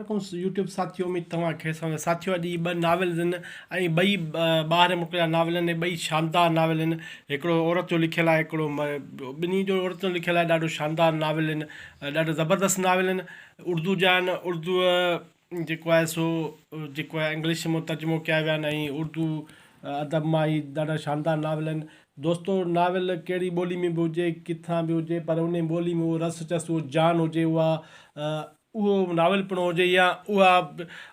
वालेकुम यूट्यूब साथियों में तव्हांखे साथियों अॼु ॿ नावल्स आहिनि ऐं ॿई ॿाहिरि मोकिलिया नावल आहिनि ॿई शानदार नावल आहिनि। हिकिड़ो औरत जो लिखियलु आहे, हिकिड़ो ॿिन्ही जो औरत जो लिखियलु आहे। ॾाढो शानदार नावल आहिनि, ॾाढो ज़बरदस्त नावल आहिनि। उर्दू जा आहिनि, उर्दूअ जेको आहे सो जेको आहे इंग्लिश में तर्जुमो कया विया आहिनि ऐं उर्दू अदब मां ई ॾाढा शानदार नावल आहिनि। दोस्तो नावल कहिड़ी ॿोली में बि हुजे, किथां बि हुजे, पर उन ॿोली में उहो रस चस, उहो जान हुजे, उहो नावल पिणो हुजे या उहा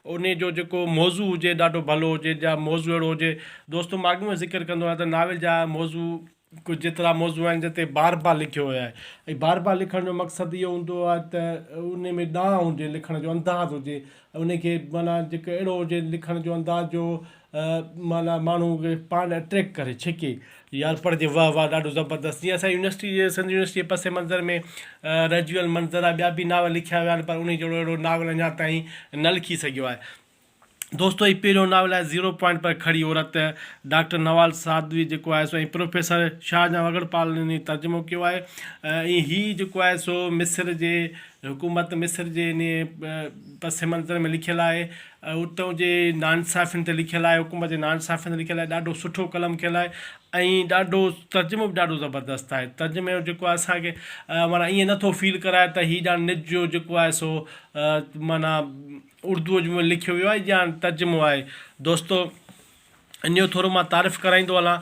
उन जो जेको मौज़ू हुजे ॾाढो भलो हुजे, या मौज़ू अहिड़ो हुजे। दोस्तो मां अॻु में ज़िक्र कंदो आहियां त नावल जा मौज़ू कुझु जेतिरा मौज़ू आहिनि जिते बार बार लिखियो वियो आहे, ऐं बार बार लिखण जो मक़सदु इहो हूंदो आहे त उन में ॾांहुं हुजे, लिखण जो अंदाज़ हुजे, उनखे माना जेको अहिड़ो हुजे लिखण जो अंदाज़ जो माना माण्हू खे पाण अट्रैक्ट करे छिके, यार पढ़जे वाह वाह ॾाढो ज़बरदस्त। जीअं असां यूनिवर्सिटी जे सिंध यूनिवर्सिटी जे पसे मंज़र में रजुअल मंज़र आहे, ॿिया बि नावल लिखिया विया आहिनि, पर उन जहिड़ो अहिड़ो नावल अञा ताईं न लिखी सघियो आहे। दोस्तो ही पहिरियों नावल आहे 0 पॉइंट पर खड़ी औरत, डॉक्टर नवाज़ सादवी जेको आहे सो ऐं प्रोफेसर शाहजहां वगड़पाल ने तर्जुमो कयो आहे। ऐं हीअ जेको आहे सो मिस्र जे हुकूमत, मिस्र जे इन पस मंज़र में लिखियलु आहे, उतां जे नाइंसाफ़ियुनि ते लिखियलु आहे, हुकूमत जे नाइंसाफ़ियुनि ते लिखियलु आहे। ॾाढो सुठो कलम कयलु आहे ऐं ॾाढो तर्जुमो बि ॾाढो ज़बरदस्त आहे। तर्जुमे जो जेको आहे असांखे माना ईअं नथो फील कराए त हीअ ॼाण निज जो जेको आहे सो माना उर्दूअ में लिखियो वियो आहे या तर्जुमो आहे। दोस्तो इन जो थोरो मां तारीफ़ कराईंदो हलां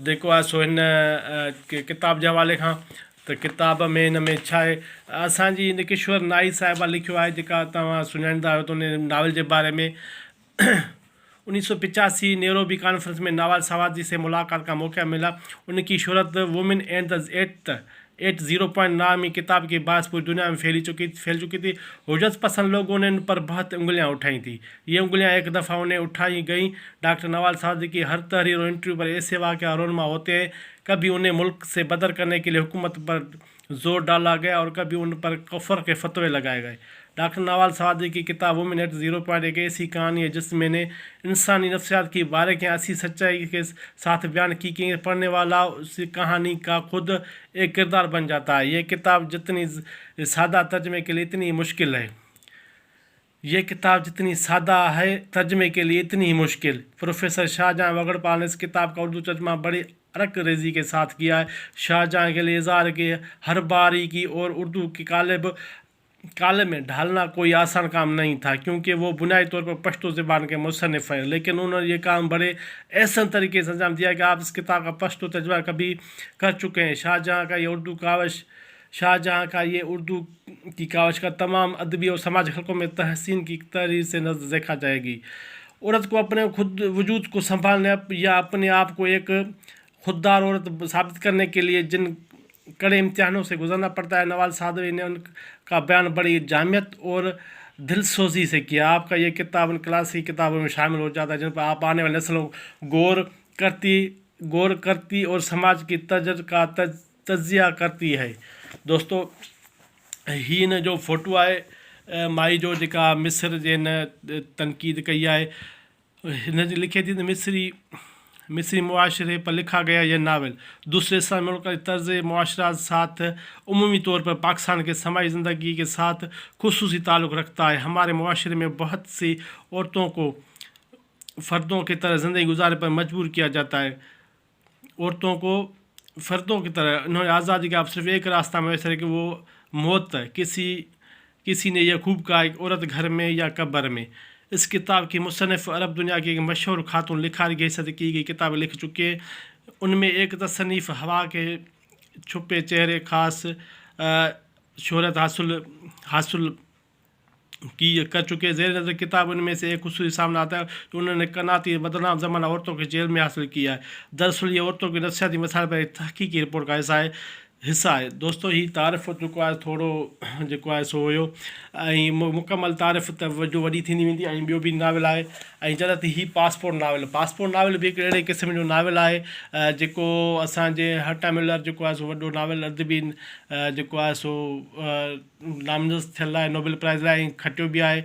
जेको आहे सो हिन किताब जे हवाले खां। त किताब में हिन में छा आहे, असांजी हिन किशोर नाई साहिबा लिखियो आहे, जेका तव्हां सुञाणींदा आहियो त उन नावल जे बारे में। 1985 नेरोबी कॉन्फ्रेंस में नवाज़ सावादी से मुलाकात का मौका मिला। उनकी शोहरत वुमेन एंड द 0 पॉइंट नामी किताब के बाद पूरी दुनिया में फैल चुकी थी। हुजरत पसंद लोगों ने उन पर बहुत उंगलियां उठाई थी। ये उंगलियां एक दफ़ा उन्हें उठाई गई। डॉक्टर नवाज़ सादी की हर तहरीर और इंटरव्यू पर ऐसे वाक़या रोनमा होते हैं, कभी उन्हें मुल्क से बदर करने के लिए हुकूमत पर जोर डाला गया और कभी उन पर कफर के फतवे लगाए गए। डॉक्टर नवाज़ सादी की किताब वुमेन एट 0 पॉइंट एक ऐसी कहानी है जिसमें ने इंसानी नफ्सियात की बारीकियां ऐसी सच्चाई के साथ बयान की कि पढ़ने वाला उस कहानी का खुद एक किरदार बन जाता है। ये किताब जितनी सादा तर्जमे के लिए इतनी मुश्किल है, ये किताब जितनी सादा है तर्जमे के लिए इतनी ही मुश्किल। प्रोफेसर शाहजहां वगड़पाल ने इस किताब का उर्दू तर्जमा बड़ी अरक रेजी के साथ किया है। शाहजहां के लिए इज़हार के हर बारीकी और उर्दू की काले में ढालना कोई आसान काम नहीं था, क्योंकि वो बुनियादी तौर पर पश्तो ज़बान के मुसन्निफ़ हैं, लेकिन उन्होंने ये काम बड़े ऐसा तरीके से अंजाम दिया कि आप इस किताब का पश्तो तर्जुमा कभी कर चुके हैं। शाहजहां का ये उर्दू की कावश का तमाम अदबी और समाजी हल्कों में तहसीन की तहरीर से नजर देखा जाएगी। औरत को अपने खुद वजूद को संभालने या अपने आप को एक खुददार औरत साबित करने के लिए जिन कड़े इम्तिहानों से गुजरना पड़ता है, नवाज़ सादवी ने उनका बयान बड़ी जामियत और दिलसोजी से किया। आपका ये किताब उन क्लासिक किताबों में शामिल हो जाता है जिन पर आप आने वाली नस्लों गौर करती और समाज की तजिया करती है। दोस्तों ही हिन जो फ़ोटो आहे माई जो, जेका मिस्र जे हिन तनक़ीद कई आहे। हिन जी लिखे थी त मिस्री मुआशरे पर लिखा गया यह नावल दूसरे इस्लामी मुल्क के तर्ज मुआशरा साथ उमूमी तौर पर पाकिस्तान के समाजी ज़िंदगी के साथ खुसूसी ताल्लुक़ रखता है। हमारे मुआशरे में बहुत सी औरतों को फ़र्दों की तरह ज़िंदगी गुजारने पर मजबूर किया जाता है। औरतों को फ़र्दों की तरह इन्होंने आज़ादी का अब सिर्फ एक रास्ता मैसर है कि वो मौत है। किसी ने यह खूब कहा, एक औरत घर में या कब्र में। इस किताब की मुसन्निफ़ अरब दुनिया की एक मशहूर खातून लिखारी की हैसियत की गई किताबें लिख चुके हैं। उनमें एक तसनीफ़ हवा के छुपे चेहरे खास शोहरत हासिल की कर चुके। ज़ेर नज़र किताब उनमें से एक खुसूसी सामने आता है तो उन्होंने कनाती बदनाम ज़माना औरतों के जेल में हासिल किया है। दरअसल ये औरतों के नफ्सियाती मसाइल पर एक तहक़ीक़ी रिपोर्ट का हिस्सा आहे। दोस्तों ही तारीफ़ जेको आहे थोरो जेको आहे सो हुयो, ऐं मुकमल तारीफ़ त जो वॾी थींदी वेंदी। ऐं ॿियो बि नावल आहे, ऐं जॾहिं त हीअ पासपोर्ट नावल बि हिकु अहिड़े क़िस्म जो नावल आहे जेको असांजे हटा मिलर जेको आहे सो वॾो नावल अदबी जेको आहे सो नामज़द थियल आहे नोबेल प्राइज़ लाइ, ऐं खटियो बि आहे।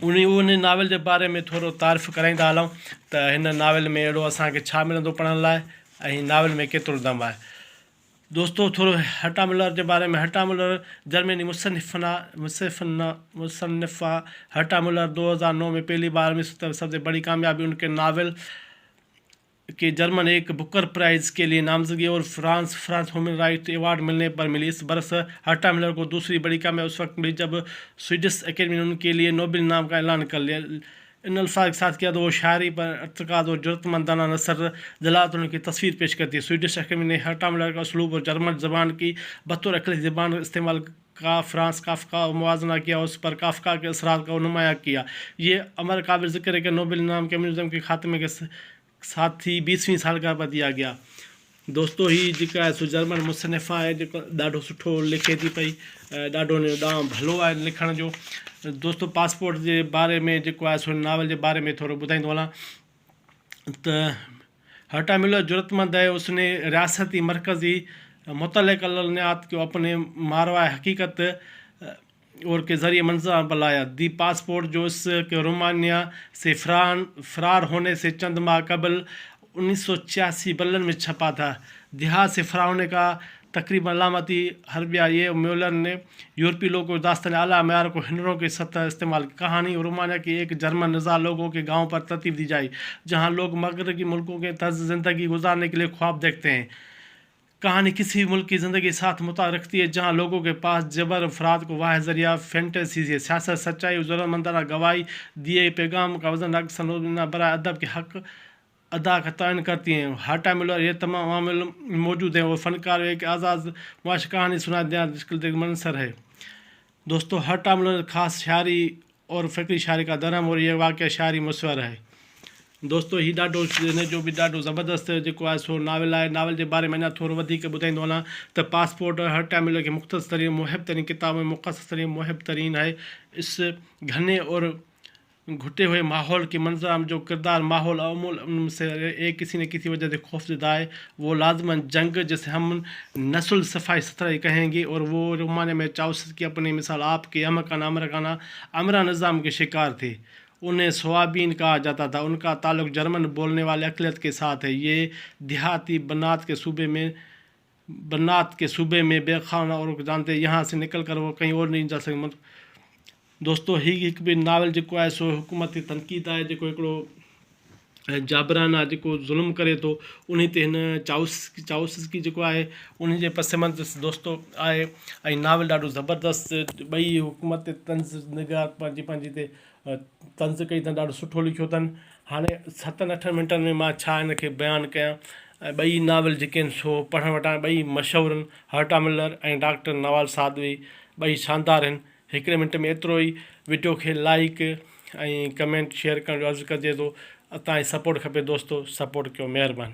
उन नावल जे बारे में थोरो तारीफ़ कराईंदा हलूं त हिन नावल में अहिड़ो असांखे छा मिलंदो पढ़ण लाइ, ऐं नावल में केतिरो दम आहे। دوستو تھوڑو ہرٹا ملر کے بارے میں. ہرٹا ملر جرمنی مصنفہ ہرٹا ملر 2009 میں پہلی بار میں سب سے بڑی کامیابی ان کے ناول کہ جرمن ایک بکر پرائز کے لیے نامزدگی اور فرانس ہیومن رائٹ ایوارڈ ملنے پر ملی. اس برس ہرٹا ملر کو دوسری بڑی کامیابی اس وقت ملی جب سویڈش اکیڈمی نے ان کے لیے نوبل انعام کا اعلان کر لیا. ان الفاظ کے ساتھ کیا تو وہ شاعری پر ارتقاد اور جرأت مندانہ نثر جلالت ان کی تصویر پیش کرتی ہے. سویڈش اکیڈمی نے ہرٹا ملر کا اسلوب اور جرمن زبان کی بطور اقلیتی زبان استعمال کا فرانس کافکا موازنہ کیا اور اس پر کافکا کے اثرات کو نمایاں کیا. یہ امر قابل ذکر ہے کہ نوبل انعام کے میوزیم کے خاتمے کے ساتھ ہی 20ویں سالگرہ پر دیا گیا. دوستو ہی जेका आहे सो जर्मन मुसनिफ़ आहे जेको ॾाढो सुठो लिखे थी पई, ॾाढो ॾाढो भलो आहे लिखण जो. दोस्तो पासपोर्ट जे बारे में जेको आहे सो नावल जे बारे में थोरो ॿुधाईंदो हलां त हर्टा मिलर ज़रूरतमंद है. उसने रियासती मरकज़ी मुतलक़ात को अपने मारवा हकीकत और के ज़रिए मंजर पर लाया. दी पासपोर्ट जो इसके रोमानिया से फरार होने से चंद माह कबल 1986 बर्लिन में छपा था. देहात से फरार होने का तकरीबन अलामती हरबिया ये म्यूलर ने यूरोपीय लोगों को दास्तान आला मैार को हिंडरों की सतह इस्तेमाल की. कहानी रोमानिया की एक जर्मन नज़ा लोगों के गाँव पर तरतीब दी जाए जहाँ लोग मगरबी मुल्कों के तर्ज ज़िंदगी गुजारने के लिए ख्वाब देखते हैं. कहानी किसी भी मुल्क की ज़िंदगी के साथ मुताल्लिक़ रखती है जहाँ लोगों के पास जबर अफराद को वाह ज़रिया फैंटेसी है. सियासत सच्चाई ज़रूरतमंदाना गवाही दिए पैगाम का वज़न अक्सर बरा अदब के हक़ अदा का तयन करती हैं. हर्टा मिलर ये तमाम मामले मौजूद हैं और फ़नकार एक आज़ाद मुआश कहानी सुना देना मुश्किल मंसर है. दोस्तों हर्टा मिलर ख़ास शायरी और फ़िक्री शायरी का धर्म और ये वाक़या शायरी मुसवर है. दोस्तों ही ॾाढो हिन जो बि ॾाढो ज़बरदस्त जेको आहे सो नावल आहे. नावल जे बारे में अञा थोरो वधीक ॿुधाईंदो वञा त पासपोर्ट हर्टा मिलर की मुख़्तसर तरीन मुहिब तरीन किताब में मुख़्तसर तरीन मुहिब तरीन है. इस घने और घुटे हुए माहौल के मंजराम जो किरदार माहौल अमूल से एक किसी न किसी वजह से खौफजदा है. वो लाजमन जंग जिसे हम नस्ल सफ़ाई सुथराई कहेंगे और वो रोमानिया में चाउस की अपनी मिसाल आपके अमरकाना अमरा निज़ाम के शिकार थे. उन्हें स्वाबीन कहा जाता था. उनका ताल्लुक़ जर्मन बोलने वाले अक़लियत के साथ है. ये देहाती बनात के सूबे में बेखाना और जानते यहाँ से निकल कर वो कहीं और नहीं जा सके. दोस्तों ही हिकु बि नावल जेको आहे सो हुकूमती तनक़ीद आहे जेको हिकिड़ो जाबराना जेको ज़ुल्म करे थो उन ते हिन चाउस्की जेको आहे उन जे पस मंज़र दोस्तो आहे. ऐं नावल ॾाढो ज़बरदस्त ॿई हुकूमत तंज़ निगार पंहिंजी ते तंज़ कई अथनि. ॾाढो सुठो लिखियो अथनि. हाणे 7-8 मिंटनि में मां छा हिनखे बयानु कयां. ॿई नावल जेके आहिनि सो पढ़णु वटां ॿई मशहूरु आहिनि. हर्टा मिलर ऐं डॉक्टर नवाज़ सादवी ॿई शानदार आहिनि. हिकिड़े मिंट में एतिरो ई. वीडियो खे लाइक ऐं कमेंट शेयर करण जो अर्ज़ु कजे थो. तव्हांजी सपोर्ट खपे दोस्तो. सपोर्ट कयो. महिरबानी.